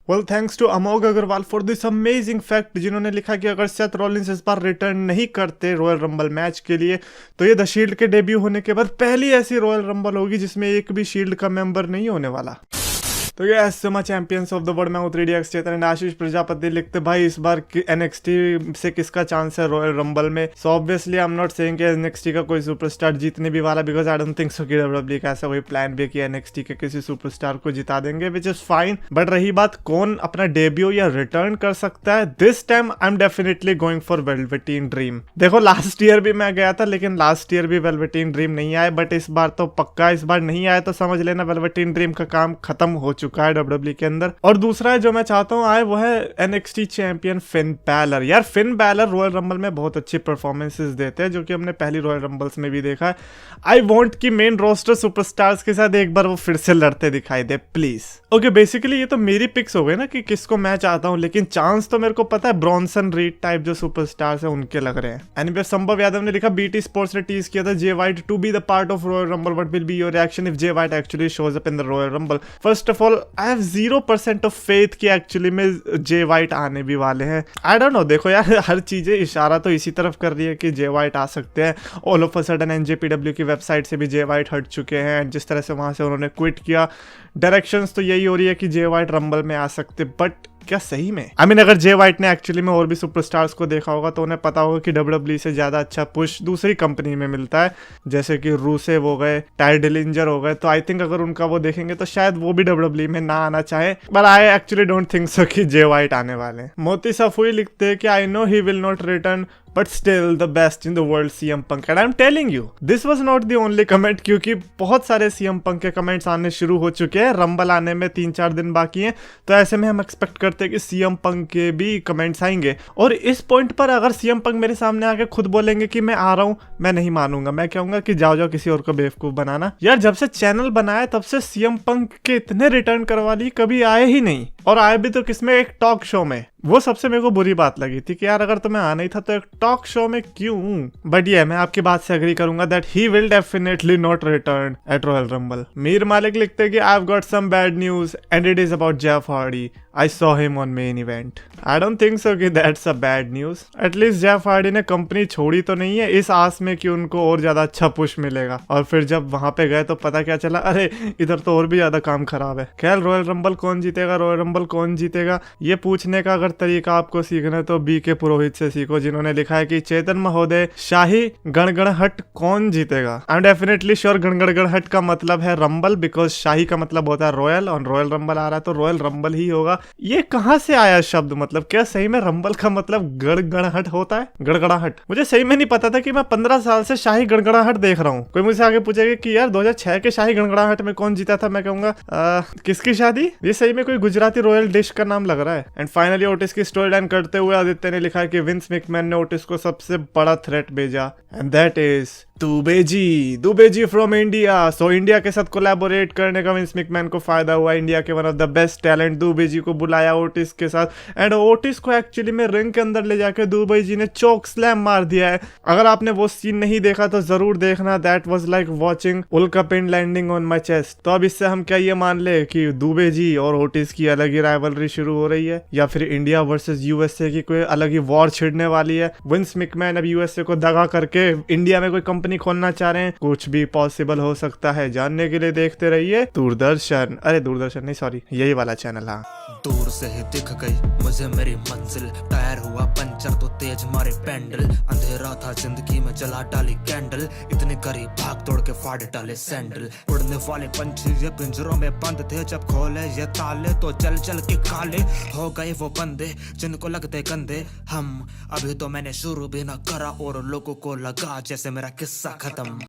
Well thanks to Amogh Agarwal for this amazing fact, जिन्होंने लिखा कि अगर सेथ रॉलिंस इस बार रिटर्न नहीं करते रॉयल रंबल मैच के लिए तो ये द शील्ड के डेब्यू होने के बाद पहली ऐसी रॉयल रंबल होगी जिसमें एक भी शील्ड का मेंबर नहीं होने वाला। तो ये एसएमआ चैंपियंस ऑफ द वर्ल्ड में 3DX चेतन एंड आशीष प्रजापति लिखते भाई इस बार NXT से किसका चांस है रॉयल रंबल में। So obviously I am not saying कि NXT का कोई सुपरस्टार जीतने भी वाला, because I don't think so कि WWE का ऐसा कोई प्लान भी कि NXT के किसी सुपरस्टार को जिता देंगे, विच इज फाइन। बट रही बात कौन अपना डेब्यू या रिटर्न कर सकता है, this time I am definitely going for velveteen dream. देखो लास्ट ईयर भी मैं गया था लेकिन लास्ट ईयर भी वेलवेटीन ड्रीम नहीं आए, बट इस बार तो पक्का इस बार नहीं आए तो समझ लेना वेलवेटीन ड्रीम का काम खत्म हो चुका है WWE के अंदर। और दूसरा जो मैं चाहता हूँ आए वो है NXT चैंपियन फिन बैलर। यार फिन बैलर रॉयल रंबल में बहुत अच्छी परफॉर्मेंसेस देते हैं, जो कि हमने पहली रॉयल रंबल्स में भी देखा है। आई वांट कि मेन रोस्टर सुपरस्टार्स के साथ एक बार वो फिर से लड़ते दिखाई दे प्लीज। ओके बेसिकली ये तो मेरी पिक्स हो गई ना कि किसको मैं चाहता हूँ, लेकिन चांस तो मेरे को पता है ब्रॉन्सन रीड टाइप जो सुपरस्टार्स है उनके लग रहे हैं। एनीवे संभव यादव ने लिखा BT स्पोर्ट्स ने टीज किया था Jay White to be the part of Royal Rumble, what will be your reaction if Jay White actually shows up in the Royal Rumble. First of all I have 0% of faith कि actually में Jay white आने भी वाले हैं। I don't know, देखो यार हर चीजें इशारा तो इसी तरफ कर रही है कि जे वाइट आ सकते हैं। All of a sudden NJPW की वेबसाइट से भी जे वाइट हट चुके हैं, जिस तरह से वहां से उन्होंने क्विट किया डायरेक्शंस तो यही हो रही है कि जे वाइट रंबल में आ सकते। बट क्या सही में आई मीन अगर जे वाइट ने एक्चुअली में और भी सुपरस्टार्स को देखा होगा तो उन्हें पता होगा कि WWE से ज्यादा अच्छा पुश दूसरी कंपनी में मिलता है, जैसे कि रूसेव हो गए, टायर डिलिंजर हो गए। तो आई थिंक अगर उनका वो देखेंगे तो शायद वो भी WWE में ना आना चाहे, but I actually don't think so कि जे वाइट आने वाले। मोती सफुई लिखते हैं कि I know he will not return but still the best in the world CM Punk, and I'm telling you this was not the only comment, क्योंकि बहुत सारे CM Punk के कमेंट्स आने शुरू हो चुके हैं। रंबल आने में 3-4 दिन बाकी हैं, तो ऐसे में हम एक्सपेक्ट करते हैं कि CM Punk के भी कमेंट्स आएंगे। और इस पॉइंट पर अगर CM Punk मेरे सामने आके खुद बोलेंगे कि मैं आ रहा हूँ, मैं नहीं मानूंगा। मैं कहूंगा कि जाओ जाओ किसी और को बेवकूफ बनाना। यार जब से चैनल बनाया तब से CM Punk के इतने रिटर्न करवा ली, कभी आए ही नहीं, और आए भी तो किसमें, एक टॉक शो में। वो सबसे मेरे को बुरी बात लगी थी कि यार अगर तुम्हें आना ही था तो एक टॉक शो में क्यों। बट ये मैं आपकी बात से एग्री करूंगा that he will definitely not return at Royal Rumble. Mir Malik लिखते हैं कि I have got some bad news and it is about Jeff Hardy. I saw him on main event. I don't think so कि that's a bad news. At least Jeff Hardy ने company छोड़ी तो नहीं है इस आस में कि उनको और ज्यादा अच्छा पुश मिलेगा, और फिर जब वहां पे गए तो पता क्या चला, अरे इधर तो और भी ज्यादा काम खराब है। खैर रॉयल रंबल कौन जीतेगा, रॉयल रंबल कौन जीतेगा, ये पूछने का अगर तरीका आपको सीखना है तो BK पुरोहित से सीखो, जिन्होंने लिखा है कि चेतन महोदय शाही गणगणहट कौन जीतेगा। आई एम डेफिनेटली श्योर गणगणहट का मतलब है रंबल, बिकॉज शाही का मतलब होता है रॉयल, और रॉयल रंबल आ रहा है तो रॉयल रंबल ही होगा। ये कहाँ से आया शब्द, मतलब क्या सही में रंबल का मतलब गड़गड़ाहट होता है? गड़गड़ाहट मुझे सही में नहीं पता था कि मैं 15 साल से शाही गड़गड़ाहट देख रहा हूँ। कोई मुझसे आगे पूछेगा कि यार 2006 के शाही गड़गड़ाहट में कौन जीता था, मैं कहूंगा किसकी शादी। ये सही में कोई गुजराती रॉयल डिश का नाम लग रहा है। एंड फाइनली ओटिस की स्टोरी लाइन करते हुए आदित्य ने लिखा है कि विंस मैकमैन ने ओटिस को सबसे बड़ा थ्रेट भेजा, and that is Dube ji from India. So India के साथ कोलैबोरेट करने का विंस मैकमैन को फायदा हुआ। इंडिया के one of the best talent Dube ji को बुलाया ओटिस के साथ, एंड ओटिस को एक्चुअली में रिंग के अंदर ले जाकर दुबे जी ने चोक स्लैम मार दिया है। अगर आपने वो सीन नहीं देखा तो जरूर देखना, दैट वाज लाइक वाचिंग उल्का pin landing on my chest. तो अब इससे हम क्या ये मान ले कि दुबे जी और ओटिस की अलग ही राइवलरी शुरू हो रही है, या फिर इंडिया वर्सेस यूएसए की कोई अलग ही वॉर छिड़ने वाली है। विंस मैकमैन अब यूएसए को दगा करके इंडिया में कोई कंपनी खोलना चाह रहे हैं, कुछ भी पॉसिबल हो सकता है। जानने के लिए देखते रहिए दूरदर्शन, अरे दूरदर्शन नहीं सॉरी यही वाला चैनल। हाँ दूर से ही दिख गई मुझे मेरी मंजिल, टायर हुआ पंचर तो तेज मारे पैंडल, अंधेरा था जिंदगी में जला डाली कैंडल, इतने करीब भाग तोड़ के फाड़ डाले सैंडल। उड़ने वाले पंछी ये पिंजरों में बंद थे, जब खोले ये ताले तो चल चल के काले हो गए वो बंदे जिनको लगते गंदे हम। अभी तो मैंने शुरू भी ना करा और लोगों को लगा जैसे मेरा किस्सा खत्म।